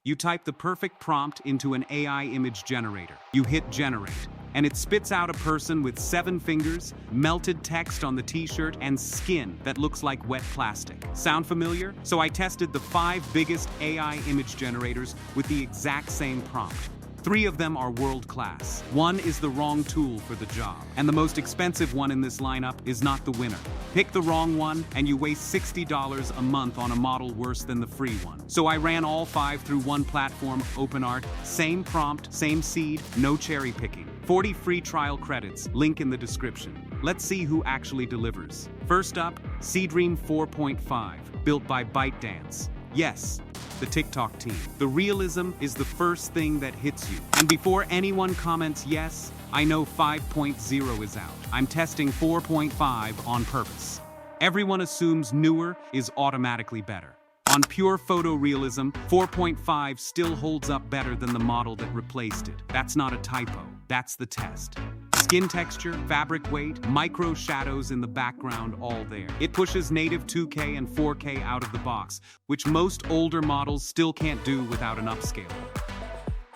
You type the perfect prompt into an AI image generator. You hit generate, and it spits out a person with 7 fingers, melted text on the t-shirt, and skin that looks like wet plastic. Sound familiar? So I tested the 5 biggest AI image generators with the exact same prompt. 3 of them are world-class. 1 is the wrong tool for the job. And the most expensive one in this lineup is not the winner. Pick the wrong one, and you waste $60 a month on a model worse than the free one. So I ran all 5 through one platform, OpenArt, same prompt, same seed, no cherry picking. 40 free trial credits, link in the description. Let's see who actually delivers. First up, Seedream 4.5, built by ByteDance. Yes, the TikTok team. The realism is the first thing that hits you. And before anyone comments yes, I know 5.0 is out. I'm testing 4.5 on purpose. Everyone assumes newer is automatically better. On pure photorealism, 4.5 still holds up better than the model that replaced it. That's not a typo, that's the test. Skin texture, fabric weight, micro shadows in the background, all there. It pushes native 2K and 4K out of the box, which most older models still can't do without an upscaler.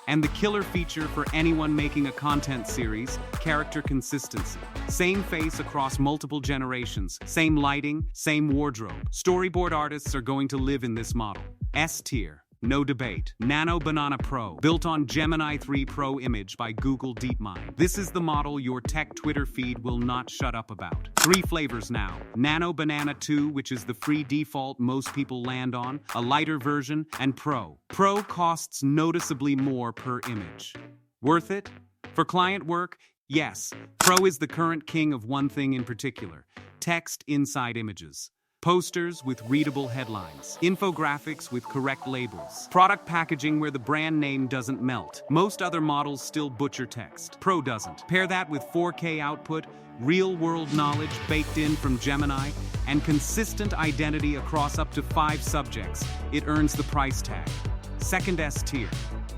And the killer feature for anyone making a content series, character consistency. Same face across multiple generations, same lighting, same wardrobe. Storyboard artists are going to live in this model. S tier. No debate. Nano Banana Pro, built on Gemini 3 Pro image by Google DeepMind. This is the model your tech Twitter feed will not shut up about. 3 flavors now. Nano Banana 2, which is the free default most people land on, a lighter version, and Pro. Pro costs noticeably more per image. Worth it? For client work? Yes. Pro is the current king of one thing in particular: text inside images. Posters with readable headlines, infographics with correct labels, product packaging where the brand name doesn't melt. Most other models still butcher text. Pro doesn't. Pair that with 4K output, real-world knowledge baked in from Gemini, and consistent identity across up to 5 subjects. It earns the price tag. Second S tier.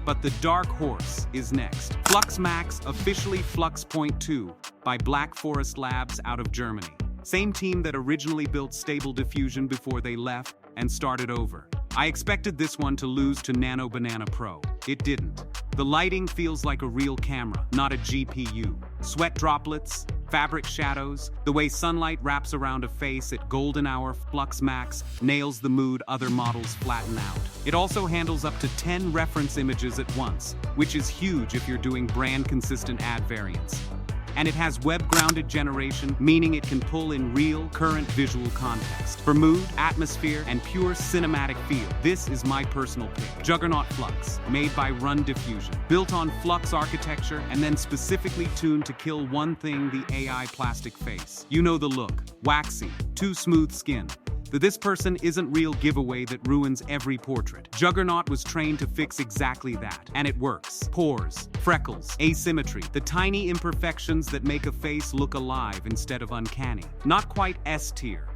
But the dark horse is next. Flux Max, officially Flux.2 by Black Forest Labs out of Germany. Same team that originally built Stable Diffusion before they left and started over. I expected this one to lose to Nano Banana Pro. It didn't. The lighting feels like a real camera, not a GPU. Sweat droplets, fabric shadows, the way sunlight wraps around a face at golden hour. Flux Max nails the mood other models flatten out. It also handles up to 10 reference images at once, which is huge if you're doing brand-consistent ad variants. And it has web-grounded generation, meaning it can pull in real, current visual context. For mood, atmosphere, and pure cinematic feel, this is my personal pick. Juggernaut Flux, made by Run Diffusion. Built on Flux architecture and then specifically tuned to kill one thing: the AI plastic face. You know the look. Waxy, too smooth skin. The "this person isn't real" giveaway that ruins every portrait. Juggernaut was trained to fix exactly that, and it works. Pores, freckles, asymmetry, the tiny imperfections that make a face look alive instead of uncanny. Not quite S tier,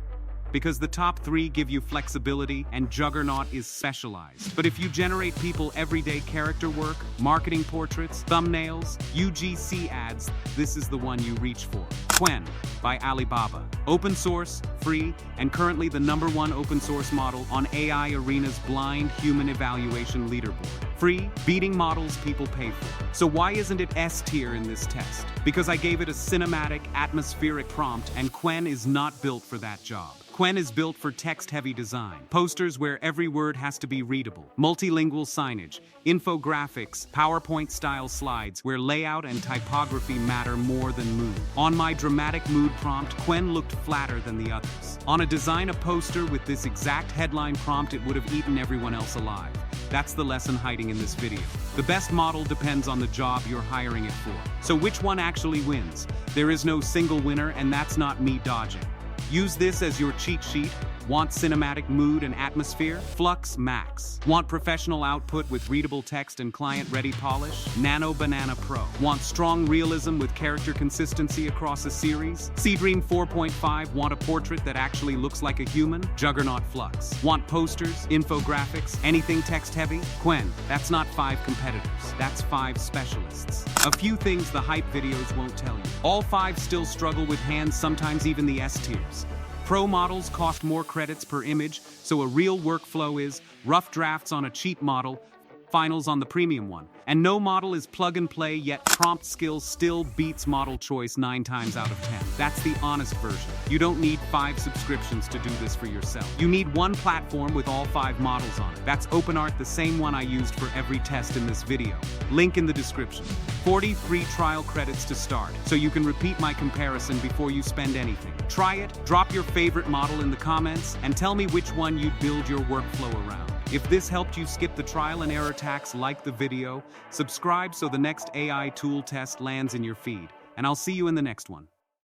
because the top 3 give you flexibility and Juggernaut is specialized. But if you generate people everyday character work, marketing portraits, thumbnails, UGC ads, this is the one you reach for. Qwen by Alibaba. Open source, free, and currently the #1 open source model on AI Arena's blind human evaluation leaderboard. Free, beating models people pay for. So why isn't it S tier in this test? Because I gave it a cinematic, atmospheric prompt, and Qwen is not built for that job. Qwen is built for text-heavy design. Posters where every word has to be readable. Multilingual signage, infographics, PowerPoint-style slides where layout and typography matter more than mood. On my dramatic mood prompt, Qwen looked flatter than the others. On a design a poster with this exact headline prompt, it would have eaten everyone else alive. That's the lesson hiding in this video. The best model depends on the job you're hiring it for. So which one actually wins? There is no single winner, and that's not me dodging. Use this as your cheat sheet. Want cinematic mood and atmosphere? Flux Max. Want professional output with readable text and client-ready polish? Nano Banana Pro. Want strong realism with character consistency across a series? Seedream 4.5. Want a portrait that actually looks like a human? Juggernaut Flux. Want posters, infographics, anything text-heavy? Qwen. That's not 5 competitors. That's 5 specialists. A few things the hype videos won't tell you. All 5 still struggle with hands, sometimes even the S tiers. Pro models cost more credits per image, so a real workflow is rough drafts on a cheap model, finals on the premium one. And no model is plug and play, yet prompt skills still beats model choice 9 times out of 10. That's the honest version. You don't need 5 subscriptions to do this for yourself. You need one platform with all 5 models on it. That's OpenArt, the same one I used for every test in this video. Link in the description. 40 free trial credits to start, so you can repeat my comparison before you spend anything. Try it, drop your favorite model in the comments, and tell me which one you'd build your workflow around. If this helped you skip the trial and error tax, like the video, subscribe so the next AI tool test lands in your feed, and I'll see you in the next one.